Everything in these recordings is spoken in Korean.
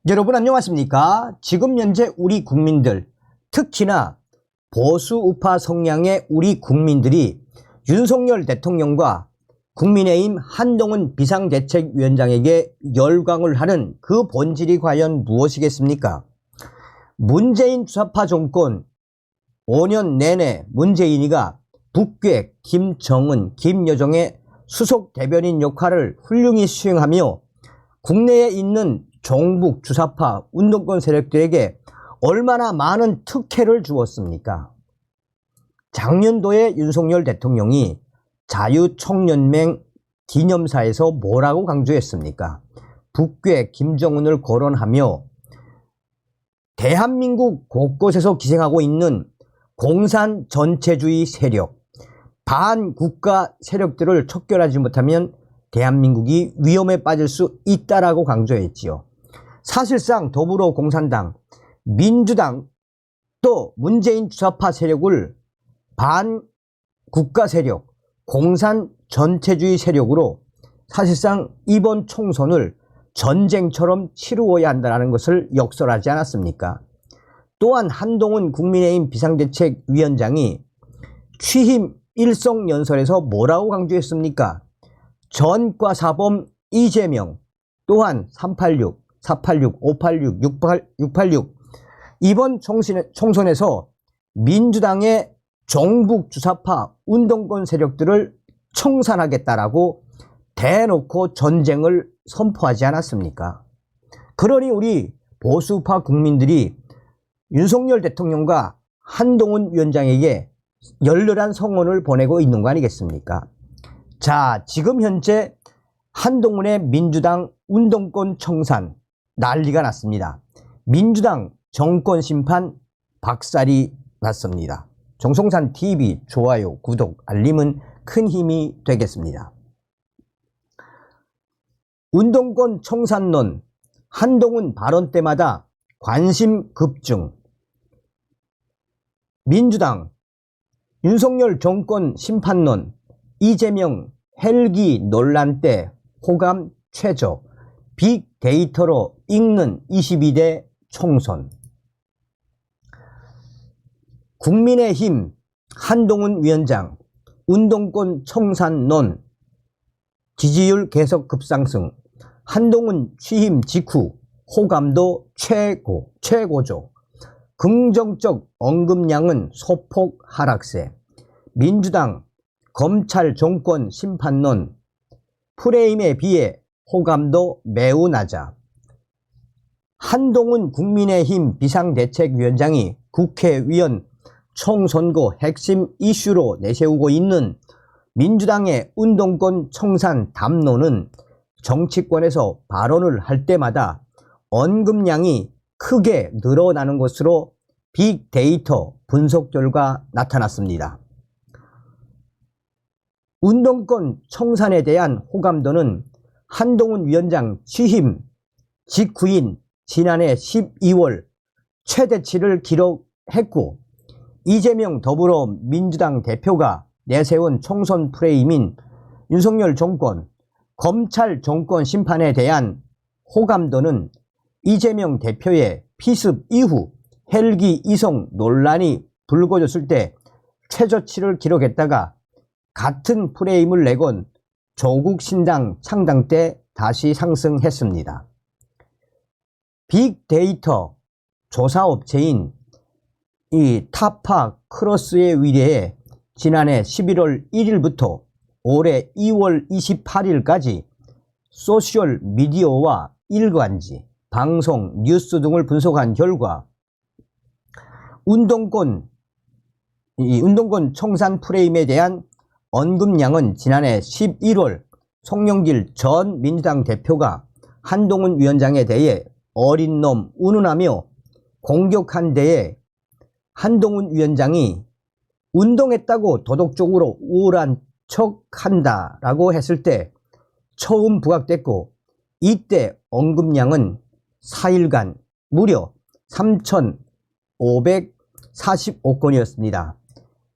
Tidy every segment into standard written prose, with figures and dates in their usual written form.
여러분 안녕하십니까? 지금 현재 우리 국민들, 특히나 보수 우파 성향의 우리 국민들이 윤석열 대통령과 국민의힘 한동훈 비상대책위원장에게 열광을 하는 그 본질이 과연 무엇이겠습니까? 문재인 주사파 정권 5년 내내 문재인이가 북괴, 김정은, 김여정의 수석 대변인 역할을 훌륭히 수행하며 국내에 있는 종북 주사파 운동권 세력들에게 얼마나 많은 특혜를 주었습니까? 작년도에 윤석열 대통령이 자유총연맹 기념사에서 뭐라고 강조했습니까? 북괴 김정은을 거론하며 대한민국 곳곳에서 기생하고 있는 공산 전체주의 세력, 반국가 세력들을 척결하지 못하면 대한민국이 위험에 빠질 수 있다라고 강조했지요. 사실상 더불어공산당, 민주당 또 문재인 주사파 세력을 반국가 세력, 공산 전체주의 세력으로 사실상 이번 총선을 전쟁처럼 치루어야 한다는 것을 역설하지 않았습니까? 또한 한동훈 국민의힘 비상대책위원장이 취임 일성연설에서 뭐라고 강조했습니까? 전과 사범 이재명, 또한 386, 486, 586, 686 이번 총선에서 민주당의 종북 주사파 운동권 세력들을 청산하겠다라고 대놓고 전쟁을 선포하지 않았습니까? 그러니 우리 보수파 국민들이 윤석열 대통령과 한동훈 위원장에게 열렬한 성원을 보내고 있는 거 아니겠습니까? 자, 지금 현재 한동훈의 민주당 운동권 청산 난리가 났습니다. 민주당 정권 심판 박살이 났습니다. 정성산TV 좋아요, 구독, 알림은 큰 힘이 되겠습니다. 운동권 청산론, 한동훈 발언 때마다 관심 급증. 민주당 윤석열 정권 심판론, 이재명 헬기 논란 때 호감 최저, 빅데이터로 읽는 22대 총선. 국민의힘 한동훈 위원장 운동권 청산론 지지율 계속 급상승. 한동훈 취임 직후 호감도 최고죠. 긍정적 언급량은 소폭 하락세. 민주당 검찰 정권 심판론 프레임에 비해 호감도 매우 낮아. 한동훈 국민의힘 비상대책위원장이 국회의원 총선거 핵심 이슈로 내세우고 있는 민주당의 운동권 청산 담론은 정치권에서 발언을 할 때마다 언급량이 크게 늘어나는 것으로 빅데이터 분석 결과 나타났습니다. 운동권 청산에 대한 호감도는 한동훈 위원장 취임 직후인 지난해 12월 최대치를 기록했고, 이재명 더불어민주당 대표가 내세운 총선 프레임인 윤석열 정권, 검찰 정권 심판에 대한 호감도는 이재명 대표의 피습 이후 헬기 이송 논란이 불거졌을 때 최저치를 기록했다가 같은 프레임을 내건 조국신당 창당 때 다시 상승했습니다. 빅데이터 조사업체인 이 타파 크로스에 의뢰해 지난해 11월 1일부터 올해 2월 28일까지 소셜미디어와 일간지, 방송, 뉴스 등을 분석한 결과 운동권 청산 프레임에 대한 언급량은 지난해 11월 송영길 전 민주당 대표가 한동훈 위원장에 대해 어린 놈 운운하며 공격한 데에 한동훈 위원장이 운동했다고 도덕적으로 우월한 척한다라고 했을 때 처음 부각됐고, 이때 언급량은 4일간 무려 3,545건이었습니다.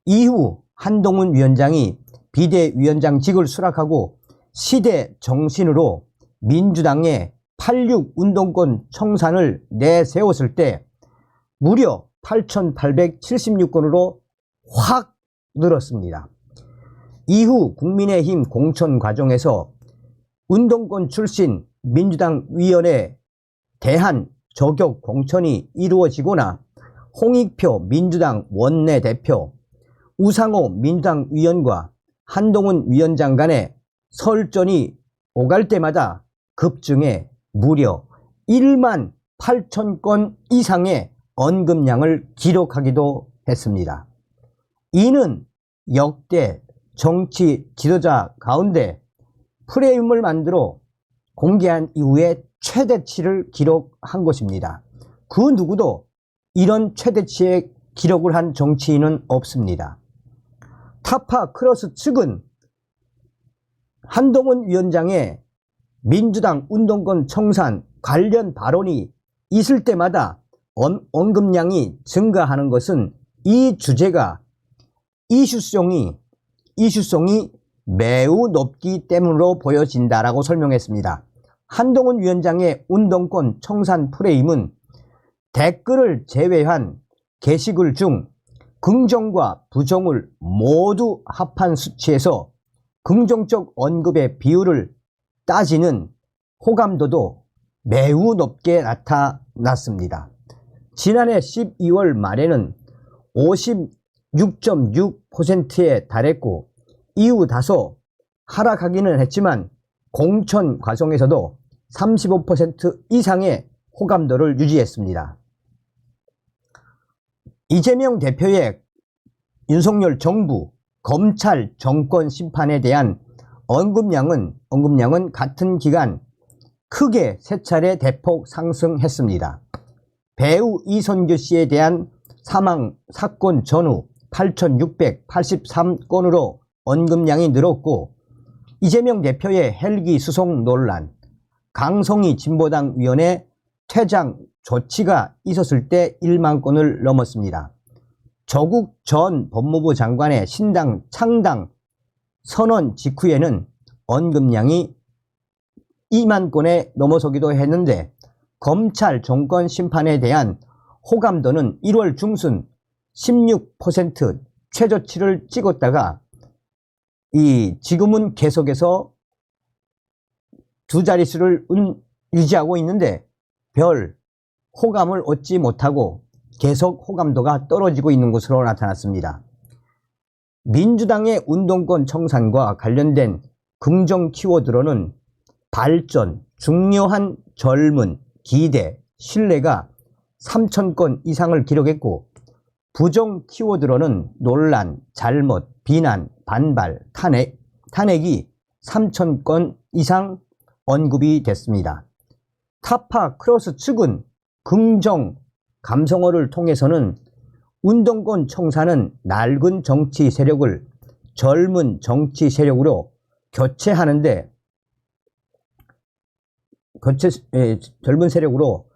이후 한동훈 위원장이 비대위원장직을 수락하고 시대 정신으로 민주당의 86 운동권 청산을 내세웠을 때 무려 8,876건으로 확 늘었습니다. 이후 국민의힘 공천 과정에서 운동권 출신 민주당 위원에 대한 저격 공천이 이루어지거나 홍익표 민주당 원내대표, 우상호 민주당 위원과 한동훈 위원장 간의 설전이 오갈 때마다 급증해 무려 1만 8천 건 이상의 언급량을 기록하기도 했습니다. 이는 역대 정치 지도자 가운데 프레임을 만들어 공개한 이후에 최대치를 기록한 것입니다. 그 누구도 이런 최대치의 기록을 한 정치인은 없습니다. 타파 크로스 측은 한동훈 위원장의 민주당 운동권 청산 관련 발언이 있을 때마다 언급량이 증가하는 것은 이 주제가 이슈성이 매우 높기 때문으로 보여진다라고 설명했습니다. 한동훈 위원장의 운동권 청산 프레임은 댓글을 제외한 게시글 중 긍정과 부정을 모두 합한 수치에서 긍정적 언급의 비율을 따지는 호감도도 매우 높게 나타났습니다. 지난해 12월 말에는 56.6%에 달했고 이후 다소 하락하기는 했지만 공천 과정에서도 35% 이상의 호감도를 유지했습니다. 이재명 대표의 윤석열 정부, 검찰 정권 심판에 대한 언급량은 같은 기간 크게 세 차례 대폭 상승했습니다. 배우 이선규 씨에 대한 사망 사건 전후 8,683건으로 언급량이 늘었고, 이재명 대표의 헬기 수송 논란, 강성희 진보당 위원의 퇴장 조치가 있었을 때 1만 건을 넘었습니다. 조국 전 법무부 장관의 신당 창당 선언 직후에는 언급량이 2만 건에 넘어서기도 했는데, 검찰 정권 심판에 대한 호감도는 1월 중순 16% 최저치를 찍었다가 지금은 계속해서 두 자릿수를 유지하고 있는데 별 호감을 얻지 못하고 계속 호감도가 떨어지고 있는 것으로 나타났습니다. 민주당의 운동권 청산과 관련된 긍정 키워드로는 발전, 중요한 젊은, 기대, 신뢰가 3,000건 이상을 기록했고, 부정 키워드로는 논란, 잘못, 비난, 반발, 탄핵이 3,000건 이상 언급이 됐습니다. 타파 크로스 측은 긍정 감성어를 통해서는 운동권 청산은 낡은 정치 세력을 젊은 정치 세력으로 젊은 세력으로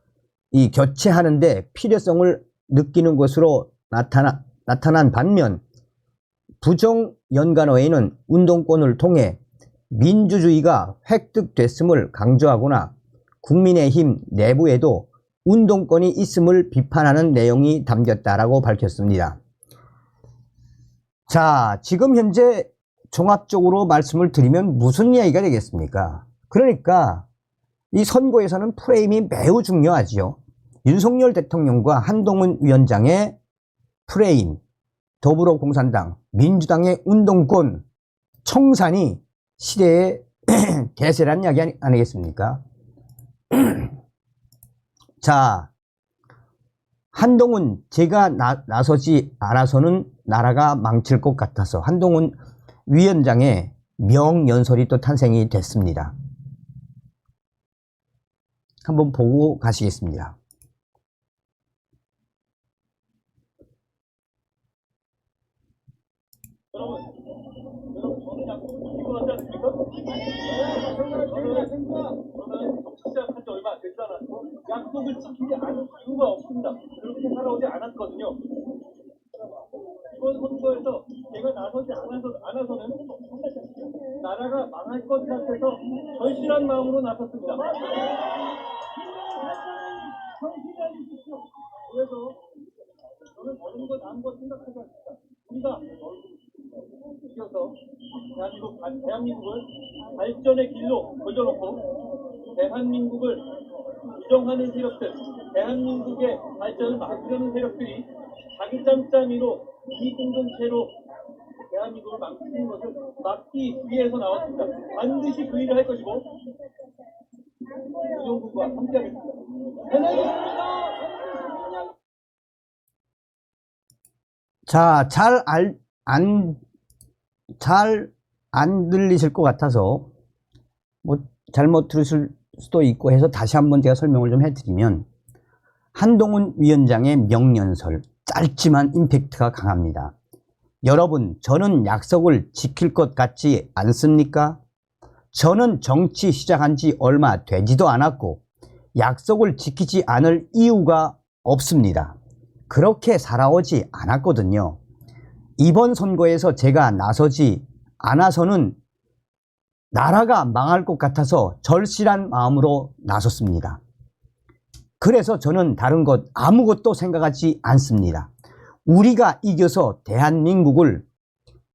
교체하는데 필요성을 느끼는 것으로 나타난 반면, 부정 연관어에는 운동권을 통해 민주주의가 획득됐음을 강조하거나 국민의힘 내부에도 운동권이 있음을 비판하는 내용이 담겼다라고 밝혔습니다. 자, 지금 현재 종합적으로 말씀을 드리면 무슨 이야기가 되겠습니까? 그러니까 이 선거에서는 프레임이 매우 중요하지요. 윤석열 대통령과 한동훈 위원장의 프레임, 더불어공산당, 민주당의 운동권 청산이 시대의 대세란 이야기 아니겠습니까? 자, 한동훈, 제가 나서지 않아서는 나라가 망칠 것 같아서 한동훈 위원장의 명연설이 또 탄생이 됐습니다. 한번 보고 가시겠습니다. 시작한 지 얼마 되지 않았고 약속을 지키지 않을 이유가 없습니다. 그렇게 살아오지 않았거든요. 이번 선거에서 제가 나서지 않아서는 나라가 망할 것 같아서 절실한 마음으로 나섰습니다. 그래서 저는 다른 것 아무것도 생각하지 않습니다. 우리가 이겨서 대한민국을 발전의 길로 걸어놓고 대한민국을 부정하는 세력들, 대한민국의 발전을 막으려는 세력들이 자기 짬짬이로 이 공동체로 대한민국을 망치는 것을 막기 위해서 나왔습니다. 반드시 그 일을 할 것이고 의정부와 함께하겠습니다. 자, 잘 안 들리실 것 같아서 뭐 잘못 들으실 수도 있고 해서 다시 한번 제가 설명을 좀 해드리면, 한동훈 위원장의 명연설, 짧지만 임팩트가 강합니다. 여러분, 저는 약속을 지킬 것 같지 않습니까? 저는 정치 시작한 지 얼마 되지도 않았고 약속을 지키지 않을 이유가 없습니다. 그렇게 살아오지 않았거든요. 이번 선거에서 제가 나서지 않아서는 나라가 망할 것 같아서 절실한 마음으로 나섰습니다. 그래서 저는 다른 것 아무것도 생각하지 않습니다. 우리가 이겨서 대한민국을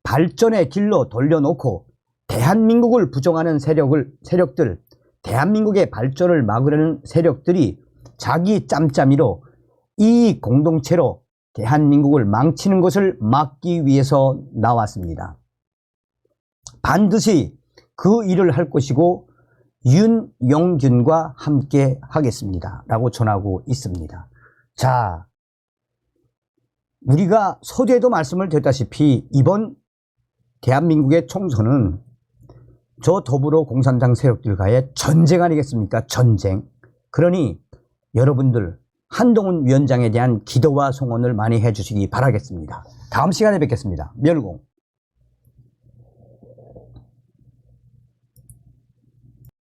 발전의 길로 돌려놓고 대한민국을 부정하는 세력들, 대한민국의 발전을 막으려는 세력들이 자기 짬짬이로 이 공동체로 대한민국을 망치는 것을 막기 위해서 나왔습니다. 반드시 그 일을 할 것이고 윤영균과 함께 하겠습니다 라고 전하고 있습니다. 자, 우리가 서두에도 말씀을 드렸다시피 이번 대한민국의 총선은 저 더불어공산당 세력들과의 전쟁 아니겠습니까? 전쟁. 그러니 여러분들 한동훈 위원장에 대한 기도와 송원을 많이 해주시기 바라겠습니다. 다음 시간에 뵙겠습니다. 멸공.